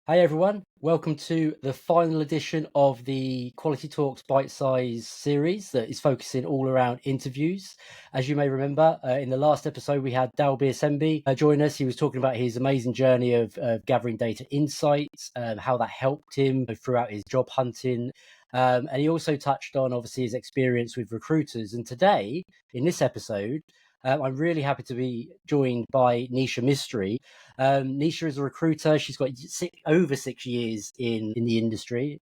Hey everyone, welcome to the final edition of the Quality Talks Bite-Size series that is focusing all around interviews. As you may remember, in the last episode we had Dalbir Sembi join us. He was talking about his amazing journey of gathering data insights, how that helped him throughout his job hunting. And he also touched on obviously his experience with recruiters. And today, in this episode, I'm really happy to be joined by Nesha Mistry. Nesha is a recruiter. She's got over 6 years in the industry.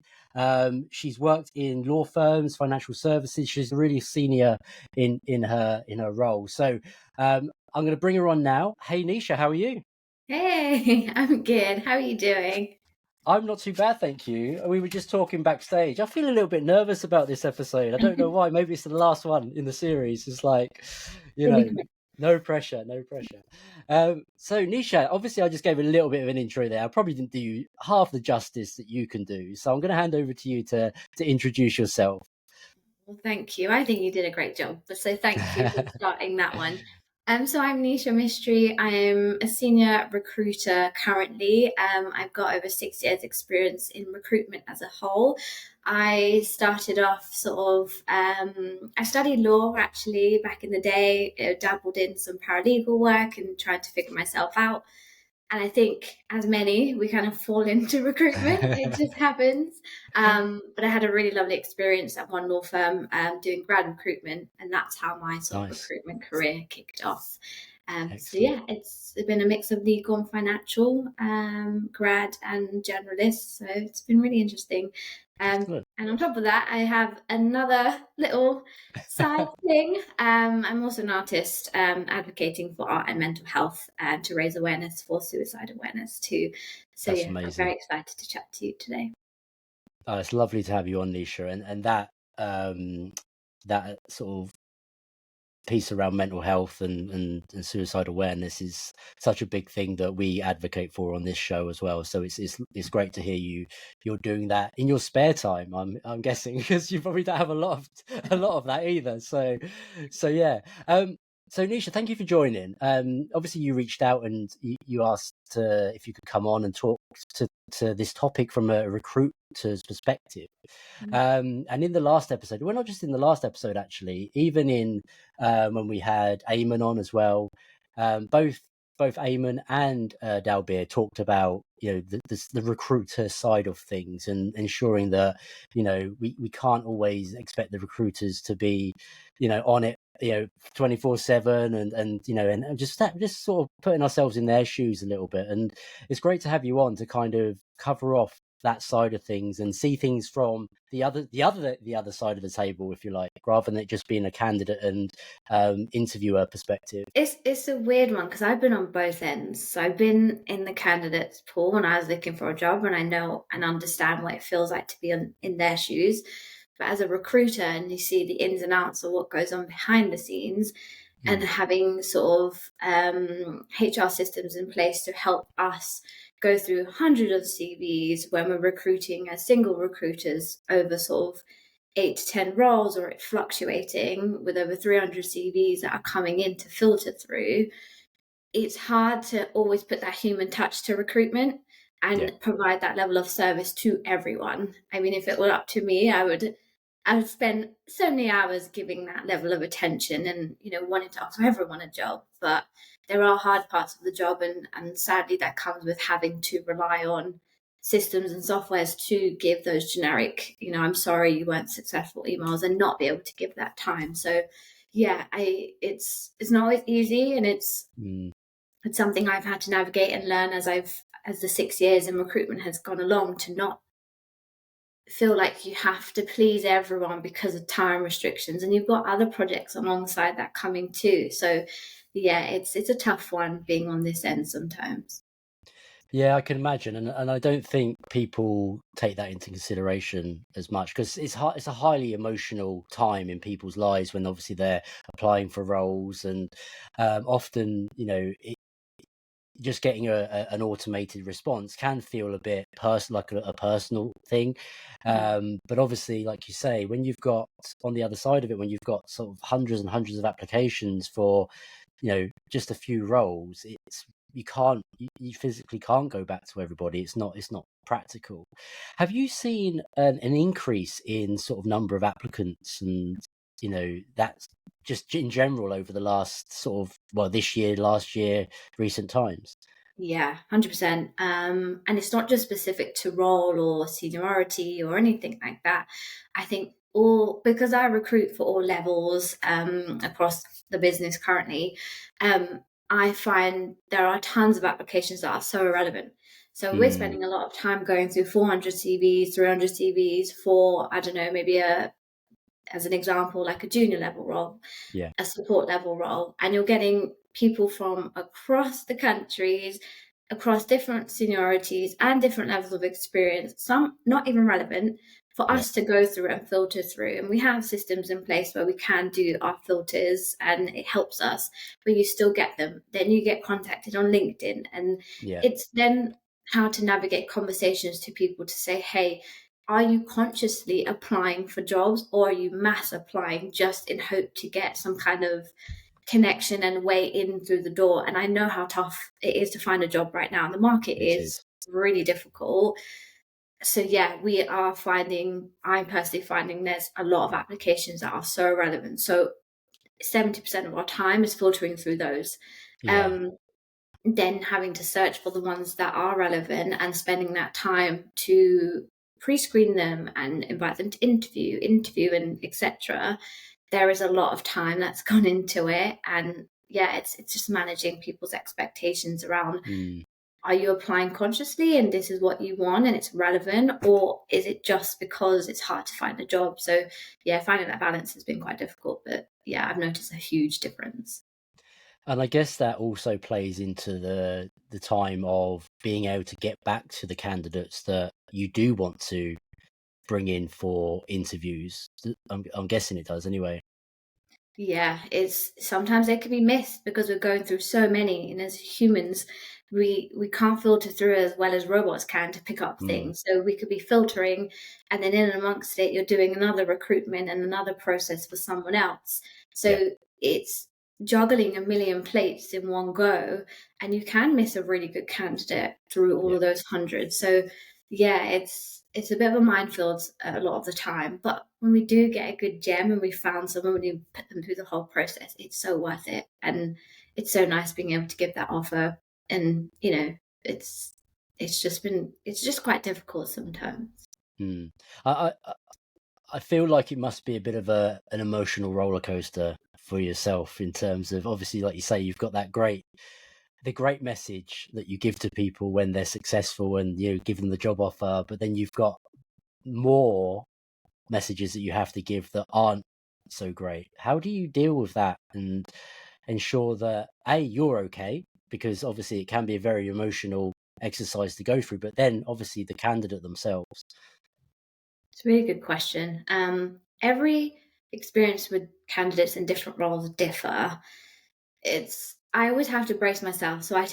She's worked in law firms, financial services. She's really senior in her role. So I'm going to bring her on now. Hey, Nesha, how are you? Hey, I'm good. How are you doing? I'm not too bad, thank you. We were just talking backstage. I feel a little bit nervous about this episode. I don't know why. Maybe it's the last one in the series. It's like, you Really know, quick. no pressure, no pressure. So, Nisha, obviously, I just gave a little bit of an intro there. I probably didn't do half the justice that you can do. So, I'm going to hand over to you to introduce yourself. Well, thank you. I think you did a great job. So thank you for starting that one. So I'm Nesha Mistry. I am a senior recruiter currently. I've got over 6 years experience in recruitment as a whole. I started off I studied law actually back in the day, dabbled in some paralegal work and tried to figure myself out. And I think, as many, we kind of fall into recruitment. It just happens. But I had a really lovely experience at one law firm doing grad recruitment, and that's how my sort of Nice. recruitment career kicked off. So Excellent. yeah, it's been a mix of legal and financial, grad and generalist. So it's been really interesting. Excellent. And on top of that, I have another little side thing. I'm also an artist, advocating for art and mental health and to raise awareness for suicide awareness too. So That's yeah, I'm very amazing. excited to chat to you today. Oh, it's lovely to have you on, Nisha. And that, that sort of piece around mental health and suicide awareness is such a big thing that we advocate for on this show as well. So it's great to hear you're doing that in your spare time. I'm guessing because you probably don't have a lot of that either. So yeah. So Nisha, thank you for joining. Obviously you reached out and you asked if you could come on and talk to this topic from a recruiter's perspective. And in the last episode, well, not just in the last episode, actually, even in when we had Eamon on as well, both Eamon and Dalbir talked about the recruiter side of things and ensuring that we can't always expect the recruiters to be on it 24/7 and just sort of putting ourselves in their shoes a little bit. And it's great to have you on to kind of cover off that side of things and see things from the other side of the table, if you like, rather than it just being a candidate and interviewer perspective. It's a weird one because I've been on both ends. So I've been in the candidates pool when I was looking for a job, and I know and understand what it feels like to be in their shoes. But as a recruiter, and you see the ins and outs of what goes on behind the scenes, and Mm. having sort of HR systems in place to help us go through hundreds of CVs when we're recruiting as single recruiters over sort of 8 to 10 roles, or it fluctuating with over 300 CVs that are coming in to filter through. It's hard to always put that human touch to recruitment Yeah. and provide that level of service to everyone. I mean, if it were up to me, I would spend so many hours giving that level of attention and wanting to offer everyone a job. But there are hard parts of the job, and sadly that comes with having to rely on systems and softwares to give those generic, I'm sorry you weren't successful emails, and not be able to give that time. So yeah, it's not always easy, and Mm. it's something I've had to navigate and learn as the 6 years in recruitment has gone along, to not feel like you have to please everyone because of time restrictions, and you've got other projects alongside that coming too. So yeah, it's a tough one being on this end sometimes. Yeah, I can imagine, and I don't think people take that into consideration as much because it's a highly emotional time in people's lives when obviously they're applying for roles, and often just getting an automated response can feel a bit like a personal thing. Mm. But obviously, like you say, when you've got on the other side of it, when you've got sort of hundreds and hundreds of applications for just a few roles, it's you physically can't go back to everybody. It's not practical. Have you seen an increase in sort of number of applicants, and that's just in general over the last sort of, well, this year, last year, recent times? Yeah, 100%. And it's not just specific to role or seniority or anything like that. I think all because I recruit for all levels across the business currently, um, I find there are tons of applications that are so irrelevant. So we're Mm, spending a lot of time going through 400 CVs, 300 CVs for, I don't know, maybe as an example, like a junior level role, yeah, a support level role, and you're getting people from across the countries, across different seniorities and different levels of experience, some not even relevant for yeah, us to go through and filter through. And we have systems in place where we can do our filters and it helps us, but you still get them. Then you get contacted on LinkedIn, and yeah, it's then how to navigate conversations to people to say, hey, are you consciously applying for jobs, or are you mass applying just in hope to get some kind of connection and way in through the door? And I know how tough it is to find a job right now. The market it is is. really difficult. So yeah, I'm personally finding there's a lot of applications that are so relevant. So 70% of our time is filtering through those. Yeah. Um, then having to search for the ones that are relevant and spending that time to pre-screen them and invite them to interview and etc. There is a lot of time that's gone into it, and yeah, it's just managing people's expectations around, Mm. are you applying consciously and this is what you want and it's relevant, or is it just because it's hard to find a job? So yeah, finding that balance has been quite difficult, but yeah, I've noticed a huge difference. And I guess that also plays into the time of being able to get back to the candidates that you do want to bring in for interviews. I'm guessing it does anyway. Yeah, it's sometimes they can be missed because we're going through so many, and as humans, we can't filter through as well as robots can to pick up Mm. things. So we could be filtering, and then in amongst it, you're doing another recruitment and another process for someone else. Yeah. So it's juggling a million plates in one go, and you can miss a really good candidate through all Yeah. of those hundreds. So yeah, it's a bit of a minefield a lot of the time. But when we do get a good gem and we found someone, when you put them through the whole process, it's so worth it. And it's so nice being able to give that offer. And it's it's just quite difficult sometimes. Mm. I feel like it must be a bit of an emotional roller coaster for yourself, in terms of, obviously, like you say, you've got the great message that you give to people when they're successful, and give them the job offer, but then you've got more messages that you have to give that aren't so great. How do you deal with that and ensure that you're okay? Because obviously it can be a very emotional exercise to go through, but then obviously the candidate themselves. It's a really good question. Every experience with candidates in different roles differ. I always have to brace myself. So I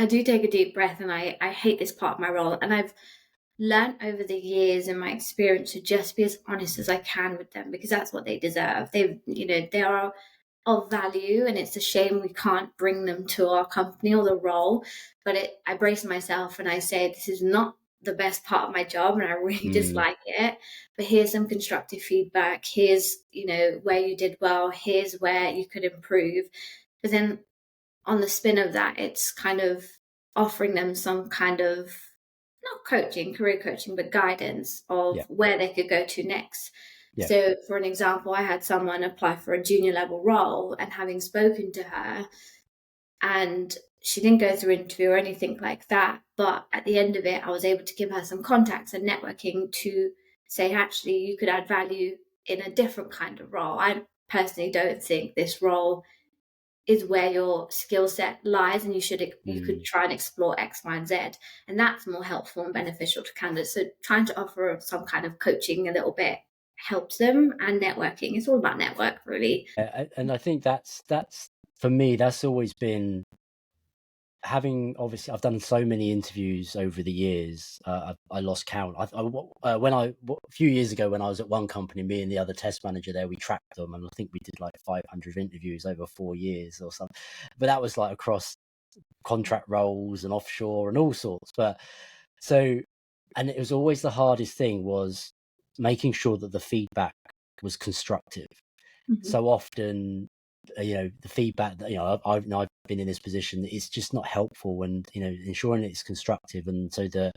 do take a deep breath, and I hate this part of my role. And I've learned over the years in my experience to just be as honest as I can with them, because that's what they deserve. They are of value, and it's a shame we can't bring them to our company or the role. But I brace myself and I say, this is not the best part of my job and I really Mm, dislike it. But here's some constructive feedback. Here's, where you did well. Here's where you could improve. But then on the spin of that, it's kind of offering them some kind of, not coaching, career coaching, but guidance of yeah, where they could go to next. yeah. So, for an example, I had someone apply for a junior level role, and having spoken to her, and she didn't go through interview or anything like that. But at the end of it, I was able to give her some contacts and networking to say, actually, you could add value in a different kind of role. I personally don't think this role is where your skill set lies, and you could Mm. try and explore X, Y, and Z, and that's more helpful and beneficial to candidates. So trying to offer some kind of coaching a little bit helps them, and networking. It's all about network, really. And I think that's for me, that's always been, having, obviously, I've done so many interviews over the years. I lost count. A few years ago, when I was at one company, me and the other test manager there, we tracked them, and I think we did like 500 interviews over 4 years or something. But that was like across contract roles and offshore and all sorts. But so, and it was always the hardest thing was making sure that the feedback was constructive. So often, the feedback that, I've been in this position, it's just not helpful, and, ensuring it's constructive and so that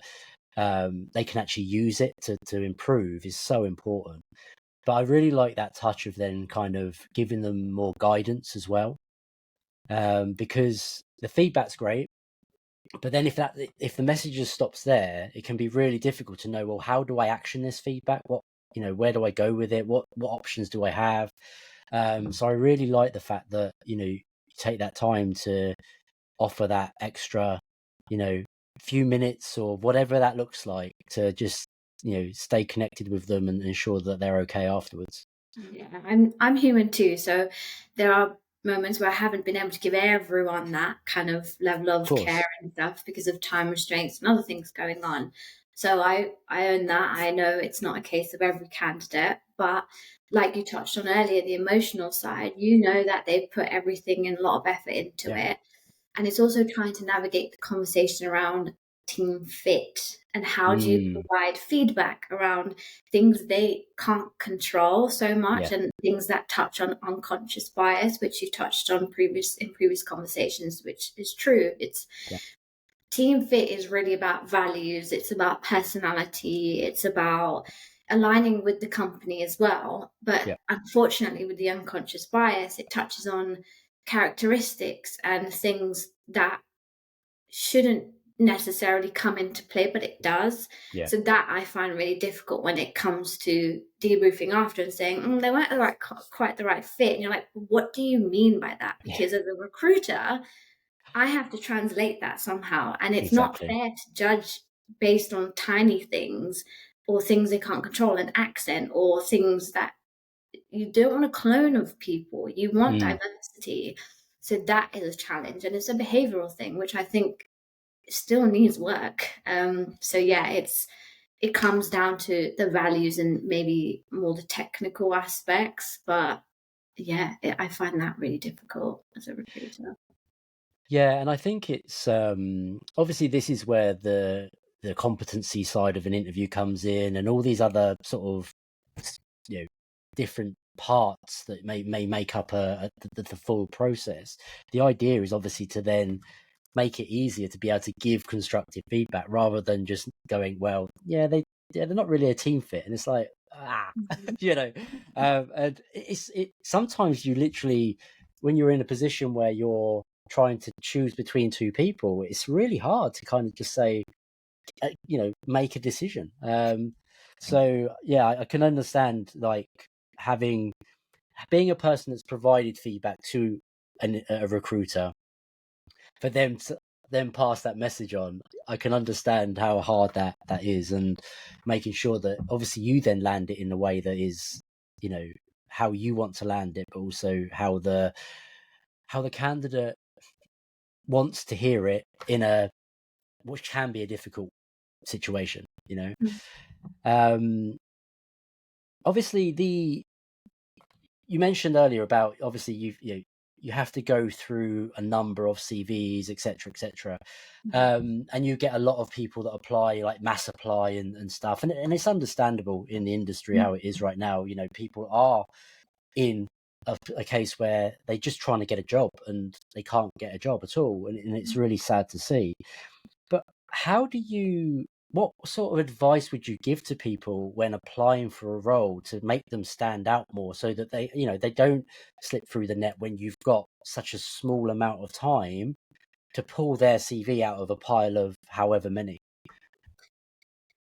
they can actually use it to improve is so important. But I really like that touch of then kind of giving them more guidance as well, because the feedback's great. But then if the message just stops there, it can be really difficult to know, well, how do I action this feedback? Where do I go with it? What options do I have? So I really like the fact that, you take that time to offer that extra, few minutes or whatever that looks like to just, stay connected with them and ensure that they're okay afterwards. Yeah, I'm human too, so there are moments where I haven't been able to give everyone that kind of level Of of care course. and stuff because of time restraints and other things going on. So I own that. I know it's not a case of every candidate, but like you touched on earlier, the emotional side, you know that they've put everything and a lot of effort into Yeah. it. And it's also trying to navigate the conversation around team fit and how do you Mm, provide feedback around things they can't control so much yeah. and things that touch on unconscious bias, which you touched on previous conversations, which is true. It's Yeah. team fit is really about values, it's about personality, it's about aligning with the company as well. But Yeah. unfortunately, with the unconscious bias, it touches on characteristics and things that shouldn't necessarily come into play, but it does. Yeah. So that I find really difficult when it comes to debriefing after and saying they weren't quite the right fit. And you're like, what do you mean by that? Yeah. Because as a recruiter, I have to translate that somehow, and it's not Exactly. fair to judge based on tiny things or things they can't control, an accent or things that you don't want a clone of people. You want Mm. diversity. So that is a challenge, and it's a behavioral thing, which I think still needs work. So yeah, it comes down to the values and maybe more the technical aspects, but yeah, I find that really difficult as a recruiter. Yeah, and I think it's obviously this is where the competency side of an interview comes in, and all these other sort of s- you know different parts that may make up the full process. The idea is obviously to then make it easier to be able to give constructive feedback rather than just going, well, they're not really a team fit, and it's like Mhm. you know, and it sometimes you literally when you're in a position where you're trying to choose between two people, it's really hard to kind of just say, make a decision. So yeah, I can understand like having being a person that's provided feedback to a recruiter for them to then pass that message on. I can understand how hard that is, and making sure that obviously you then land it in a way that is, you know, how you want to land it, but also how the candidate wants to hear it in a which can be a difficult situation. Um, Obviously the you mentioned earlier about obviously you have to go through a number of CVs, etc., etc., and you get a lot of people that apply, like mass apply and stuff, and it's understandable in the industry how it is right now. People are in a case where they're just trying to get a job and they can't get a job at all, and it's really sad to see. But what sort of advice would you give to people when applying for a role to make them stand out more so that they don't slip through the net when you've got such a small amount of time to pull their CV out of a pile of however many?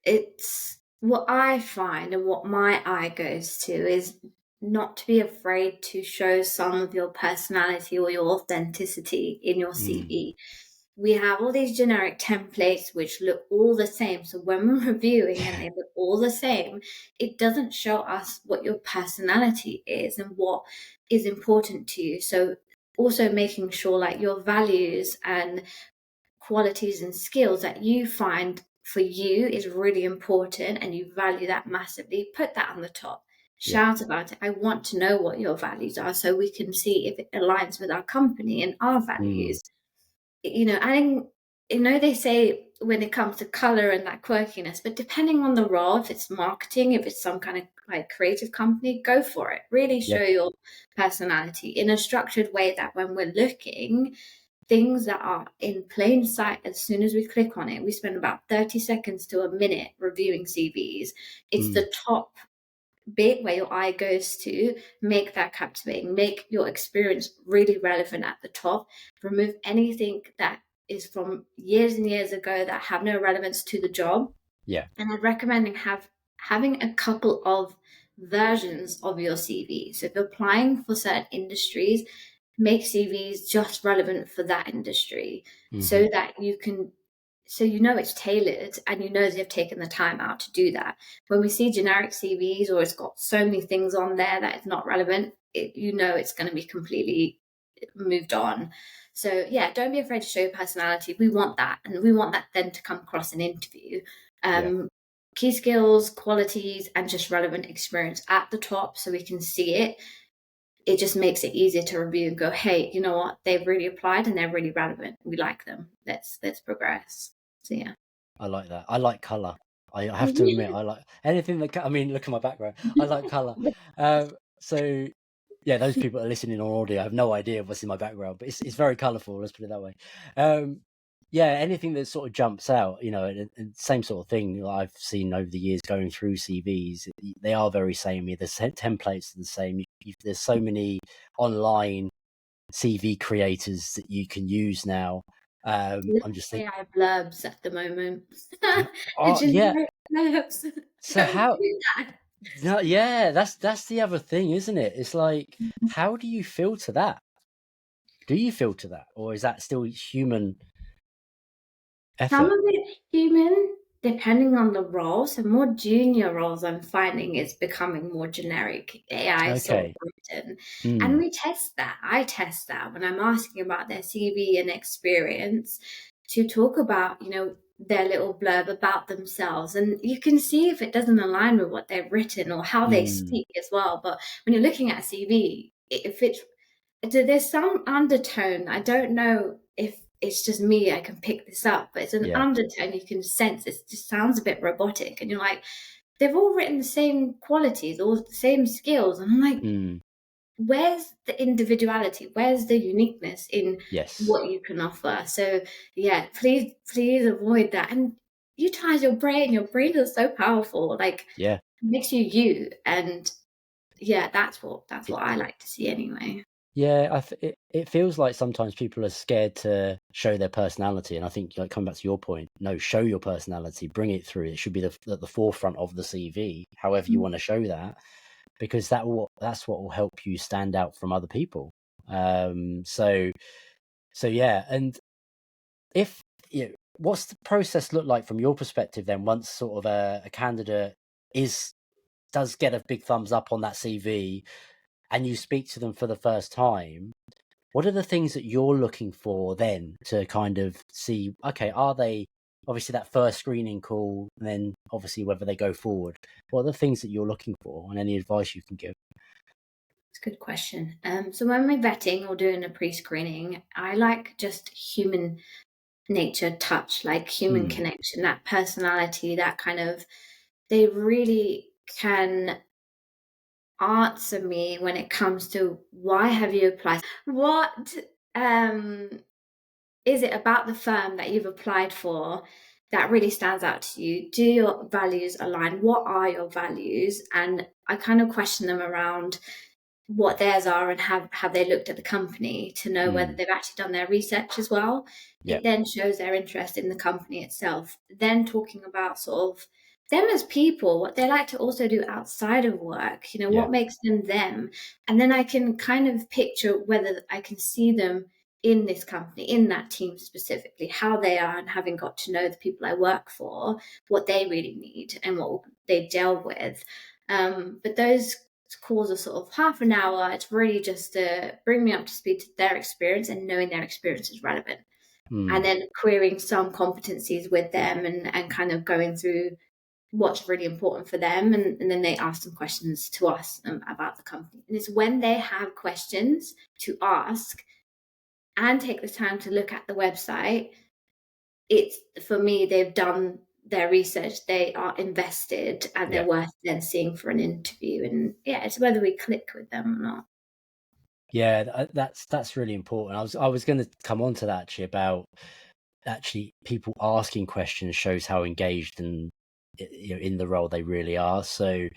It's what I find and what my eye goes to is not to be afraid to show some of your personality or your authenticity in your Mm, CV. We have all these generic templates which look all the same. So when we're reviewing and they look all the same, it doesn't show us what your personality is and what is important to you. So also making sure like your values and qualities and skills that you find for you is really important and you value that massively, put that on the top. yeah. Shout about it. I want to know what your values are so we can see if it aligns with our company and our Mm, values. adding, they say when it comes to color and that quirkiness, but depending on the role, if it's marketing, if it's some kind of like creative company, go for it. Really Yeah. show your personality in a structured way that when we're looking, things that are in plain sight as soon as we click on it, we spend about 30 seconds to a minute reviewing CVs. It's Mm, the top bit where your eye goes to, make that captivating, make your experience really relevant at the top, remove anything that is from years and years ago that have no relevance to the job. yeah. And I'd recommend having a couple of versions of your CV. So if you're applying for certain industries, make CVs just relevant for that industry Hmm. so that it's tailored and they've taken the time out to do that. When we see generic CVs or it's got so many things on there that it's not relevant, it's going to be completely moved on. So yeah, don't be afraid to show your personality. We want that, and we want that then to come across an interview. Yeah. Um, Key skills, qualities, and just relevant experience at the top so we can see it. It just makes it easier to review and go, hey, you know what? They've really applied and they're really relevant. We like them. Let's progress. So yeah. I like that. I like color. I have to admit, I like anything that. I mean, look at my background. I like color. So yeah, those people that are listening on audio have no idea what's in my background, but it's very colourful. Let's put it that way. Um, yeah, anything that sort of jumps out, and same sort of thing I've seen over the years going through CVs. They are very samey. The templates are the same. There's so many online CV creators that you can use now. I'm just thinking. AI blurbs at the moment. The Oh yeah. generic blurbs. So Don't how? do that. No, yeah, that's the other thing, isn't it? It's like, how do you filter that? Do you filter that, or is that still human Some effort? of it's human, depending on the role. So more junior roles, I'm finding is becoming more generic. AI sort of Okay. written, and Mm, we test that. I test that when I'm asking about their CV and experience to talk about, their little blurb about themselves, and you can see if it doesn't align with what they've written or how they mm, speak as well. But when you're looking at a CV, if it's there's some undertone. I don't know if it's just me, I can pick this up, but it's an yeah. undertone you can sense. It just sounds a bit robotic. And you're like, they've all written the same qualities or the same skills. And I'm like, Mm, where's the individuality? Where's the uniqueness in yes. what you can offer? So yeah, please avoid that. And utilize your brain. Your brain is so powerful. Like Yeah. it makes you you. And yeah, that's what It, I like to see anyway. yeah. It feels like sometimes people are scared to show their personality, and I think, like, coming back to your point, no, show your personality, bring it through. It should be at the forefront of the CV, however you want to show that, because that's what will help you stand out from other people. So yeah, and if what's the process look like from your perspective then, once sort of a candidate is does get a big thumbs up on that CV and you speak to them for the first time? What are the things that you're looking for then to kind of see, okay, are they, obviously that first screening call, and then obviously whether they go forward? What are the things that you're looking for, and any advice you can give? It's a good question. So when we're vetting or doing a pre-screening, I like just human nature touch, like human Mm, connection, that personality, that kind of, they really can answer me when it comes to why have you applied? What um is it about the firm that you've applied for that really stands out to you? Do your values align? What are your values? And I kind of question them around what theirs are and have they looked at the company to know whether mm, they've actually done their research as well. yeah. It then shows their interest in the company itself. Then talking about sort of them as people, what they like to also do outside of work, Yeah. what makes them them. And then I can kind of picture whether I can see them in this company, in that team specifically, how they are, and having got to know the people I work for, what they really need and what they gel with. But those calls are sort of half an hour. It's really just to bring me up to speed to their experience and knowing their experience is relevant. And Mm, then querying some competencies with them and kind of going through what's really important for them. And then they ask some questions to us about the company. And it's when they have questions to ask and take the time to look at the website, it's, for me, they've done their research, they are invested, and they're Yeah. worth then seeing for an interview. And yeah, it's whether we click with them or not. Yeah, that's really important. I was going to come on to that actually, about actually people asking questions shows how engaged and in the role they really are. So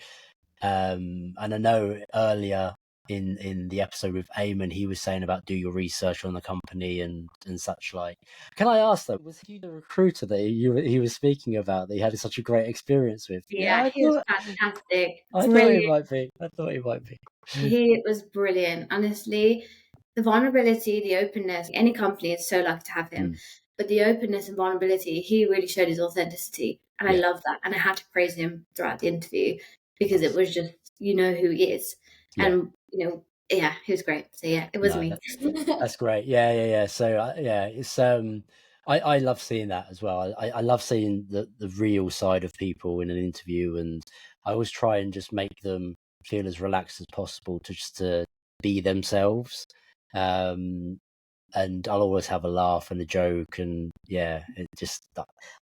and I know earlier in the episode with Eamon, he was saying about do your research on the company and such like. Can I ask though, was he the recruiter that he was speaking about that he had such a great experience with? Yeah, Yeah, he was fantastic, I thought he brilliant. might be. I thought he might be. He was brilliant, honestly. The vulnerability, the openness, any company is so lucky to have him. Mm, But the openness and vulnerability, he really showed his authenticity. And I yeah, love that. And I had to praise him throughout the interview because it nice. was just, you know who he is. Yeah, And, yeah, he was great. So yeah, it was no, me. that's great. Yeah, yeah, yeah. So yeah, it's I love seeing that as well. I love seeing the real side of people in an interview, and I always try and just make them feel as relaxed as possible to just to be themselves. Um, and I'll always have a laugh and a joke, and yeah, it just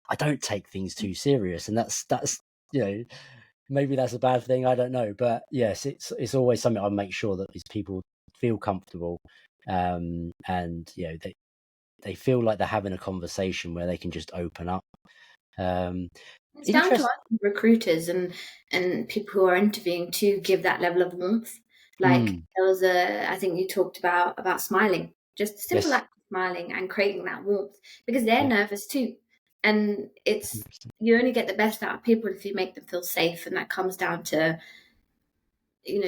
I don't take things too serious, and that's you know maybe that's a bad thing. I don't know, but yes, it's always something I make sure that these people feel comfortable, and they feel like they're having a conversation where they can just open up. Um, It's down to interest. us recruiters and people who are interviewing to give that level of warmth. Like Mm, there was I think you talked about smiling, just a simple yes. act of smiling and creating that warmth because they're Yeah. nervous too, and it's 100%. you only get the best out of people if you make them feel safe, and that comes down to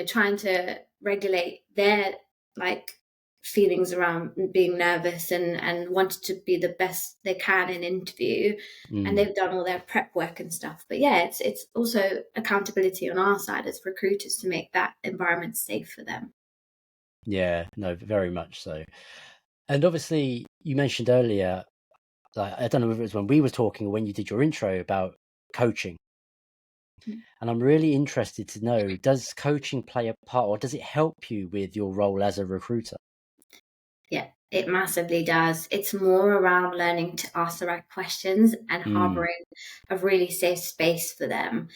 trying to regulate their like feelings around being nervous and wanting to be the best they can in interview, and Mm, they've done all their prep work and stuff. But yeah, it's also accountability on our side as recruiters to make that environment safe for them. yeah. No, very much so. And obviously, you mentioned earlier, like I don't know if it was when we were talking or when you did your intro about coaching. And I'm really interested to know, does coaching play a part or does it help you with your role as a recruiter? Yeah, it massively does. It's more around learning to ask the right questions and Mm, harboring a really safe space for them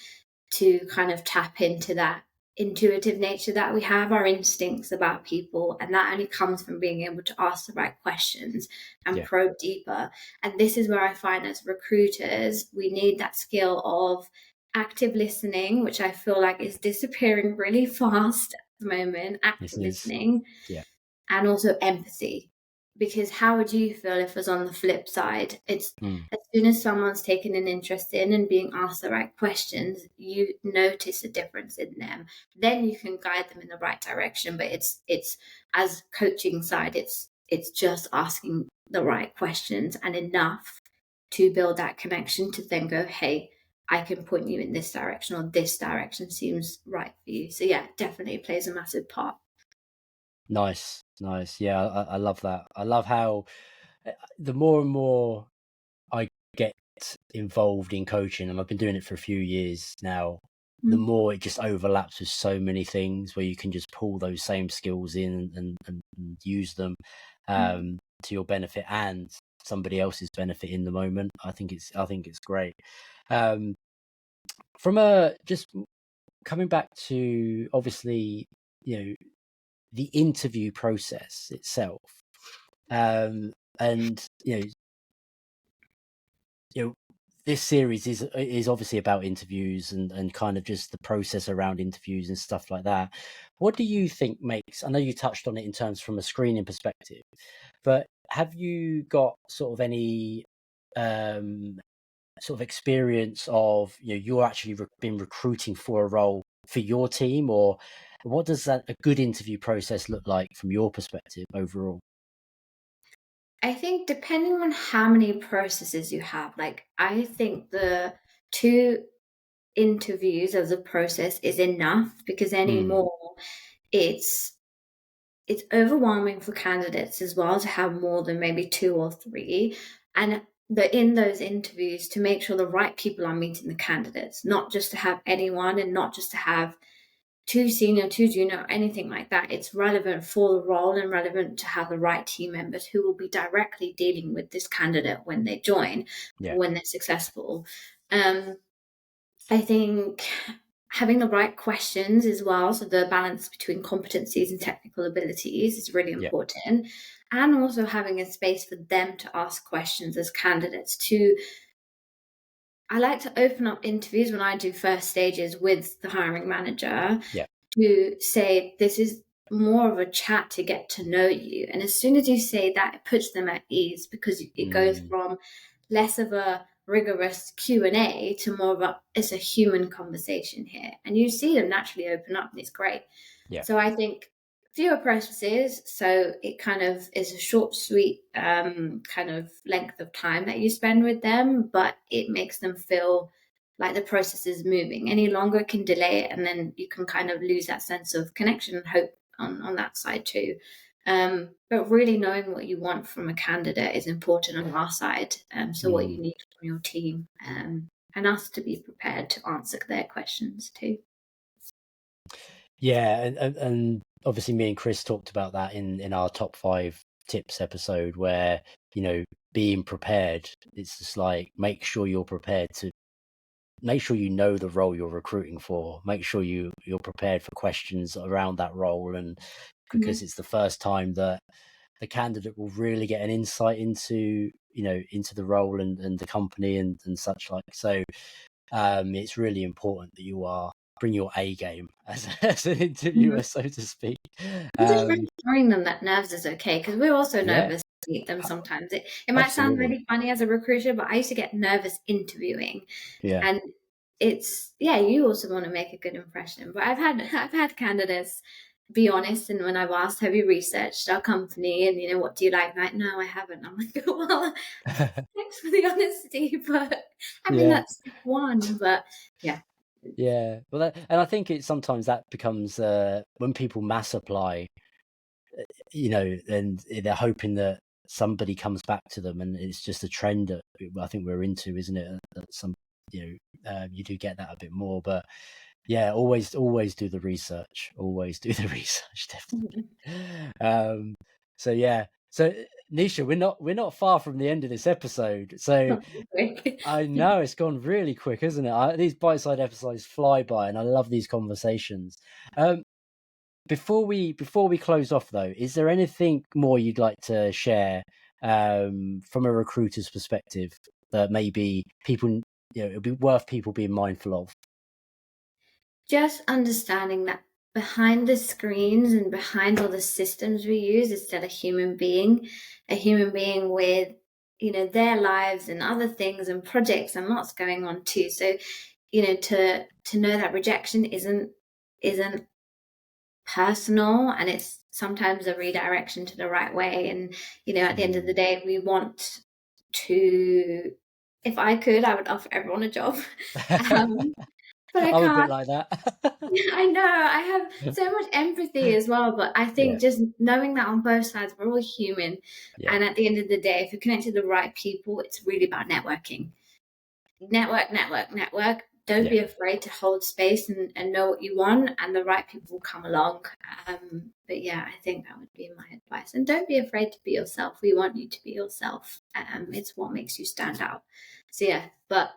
to kind of tap into that intuitive nature that we have, our instincts about people. And that only comes from being able to ask the right questions and yeah. probe deeper. And this is where I find as recruiters, we need that skill of active listening, which I feel like is disappearing really fast at the moment. This Active is, listening yeah. and also empathy. Because how would you feel if it was on the flip side? It's Mm, as soon as someone's taken an interest in and being asked the right questions, you notice a difference in them. Then you can guide them in the right direction. But it's as coaching side, it's just asking the right questions and enough to build that connection to then go, hey, I can point you in this direction, or this direction seems right for you. So yeah, definitely plays a massive part. nice, nice. Yeah, I love that. I love how the more and more I get involved in coaching, and I've been doing it for a few years now, the Mm, more it just overlaps with so many things where you can just pull those same skills in and use them mm. to your benefit and somebody else's benefit in the moment. I think it's great. Um, from a just coming back to obviously, you know, the interview process itself, um, and you know this series is obviously about interviews and kind of just the process around interviews and stuff like that. What do you think makes? I know you touched on it in terms from a screening perspective, but have you got sort of any um, sort of experience of you're actually been recruiting for a role for your team, or what does that a good interview process look like from your perspective overall? I think depending on how many processes you have, like I think the two interviews as a process is enough because Mm, anymore it's it's overwhelming for candidates as well to have more than maybe two or three. And in those interviews to make sure the right people are meeting the candidates, not just to have anyone and not just to have too senior, too junior, anything like that. It's relevant for the role and relevant to have the right team members who will be directly dealing with this candidate when they join, Yeah. when they're successful. I think having the right questions as well, so the balance between competencies and technical abilities is really Yeah. important. And also having a space for them to ask questions as candidates to I like to open up interviews when I do first stages with the hiring manager Yeah. to say this is more of a chat to get to know you. And as soon as you say that, it puts them at ease because it goes Mm, from less of a rigorous Q&A to more of a it's a human conversation here. And you see them naturally open up and it's great. yeah. So I think fewer processes, so it kind of is a short, sweet kind of length of time that you spend with them, but it makes them feel like the process is moving. Any longer it can delay it, and then you can kind of lose that sense of connection and hope on that side too. But really knowing what you want from a candidate is important on our side. So what you Mm. need from your team, and us to be prepared to answer their questions too. Yeah, and obviously me and Chris talked about that in our top 5 tips episode, where, you know, being prepared, it's just like, make sure you're prepared to make sure you know the role you're recruiting for, make sure you're prepared for questions around that role, and because Mhm. it's the first time that the candidate will really get an insight into, you know, into the role and the company and such like. So it's really important that you are bring your A game as an Mhm. interviewer, so to speak. And just Um, reassuring them that nerves is okay, because we're also yeah, nervous to meet them a- sometimes. It might sound absolutely. really funny as a recruiter, but I used to get nervous interviewing. Yeah. And it's yeah, you also want to make a good impression. But I've had candidates be honest, and when I've asked, have you researched our company and what do you like? Like, no, I haven't. I'm like, well, thanks for the honesty, but I mean Yeah. that's step one. But yeah. Yeah. Well, and I think it sometimes that becomes when people mass apply, you know, and they're hoping that somebody comes back to them, and it's just a trend that I think we're into, isn't it? That some, you do get that a bit more, but yeah, always do the research. Always do the research, definitely. Um, so yeah, so Nisha, we're not far from the end of this episode. So Not too quick. I know it's gone really quick, isn't it? These bite-sized episodes fly by, and I love these conversations. Before we close off, though, is there anything more you'd like to share from a recruiter's perspective that maybe people, it'd be worth people being mindful of? Just understanding that behind the screens and behind all the systems we use is still a human being with their lives and other things and projects and lots going on too. So to know that rejection isn't personal, and it's sometimes a redirection to the right way. And at the end of the Mm. day, we want to if I could, I would offer everyone a job. um, but I I'm a bit can't. like that. I know. I have so much empathy as well, but I Yeah, think just knowing that on both sides, we're all human. yeah, And at the end of the day, if you're connected to the right people, it's really about networking. Network, network, network. Don't yeah. be afraid to hold space and know what you want, and the right people will come along. But yeah, I think that would be my advice. And don't be afraid to be yourself. We want you to be yourself. It's what makes you stand out. So yeah, but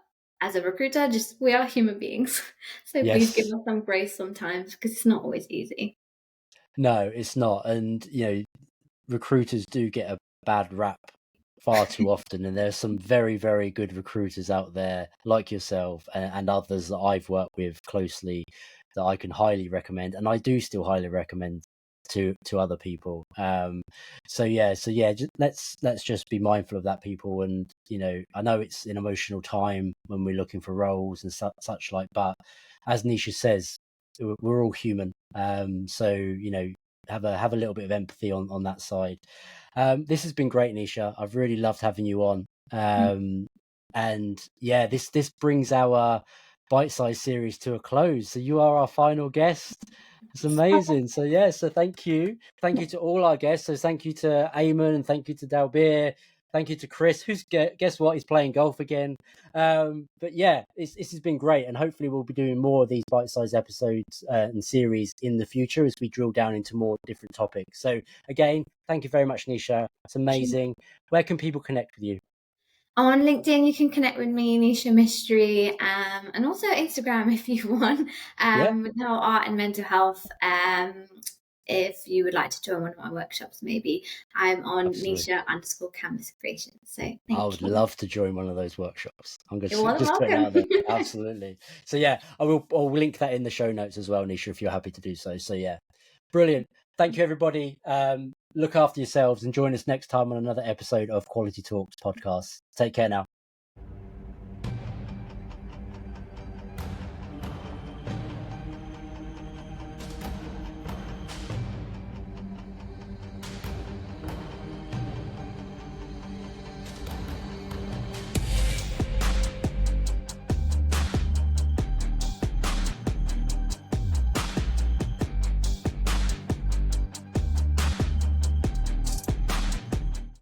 as a recruiter, just we are human beings. So please give Yes. us some grace sometimes because it's not always easy. No, it's not. And, recruiters do get a bad rap far too often, and there's some very, very good recruiters out there like yourself and others that I've worked with closely that I can highly recommend, and I do still highly recommend to other people. So yeah, let's just be mindful of that, people. And I know it's an emotional time when we're looking for roles and such like, but as Nisha says, we're all human. So have a little bit of empathy on that side. This has been great, Nisha. I've really loved having you on. And yeah, this brings our bite-sized series to a close. So you are our final guest. It's amazing. So yeah, so thank you to all our guests. So thank you to Eamon, and thank you to Dalbir. Thank you to Chris, who's guess what? He's playing golf again. But yeah, this has been great, and hopefully we'll be doing more of these bite-sized episodes and series in the future as we drill down into more different topics. So again, thank you very much, Nesha. It's amazing. Where can people connect with you? On LinkedIn, you can connect with me, Nesha Mistry, and also Instagram if you want, with Health, Art and Mental Health. If you would like to join one of my workshops, maybe I'm on Nesha_Canvas Creation. So I would you. love to join one of those workshops. I'm going You're to more than just put it welcome. out there. Absolutely. So yeah, I'll link that in the show notes as well, Nesha, if you're happy to do so. So yeah, brilliant. Thank you, everybody. Look after yourselves and join us next time on another episode of Quality Talks podcast. Take care now.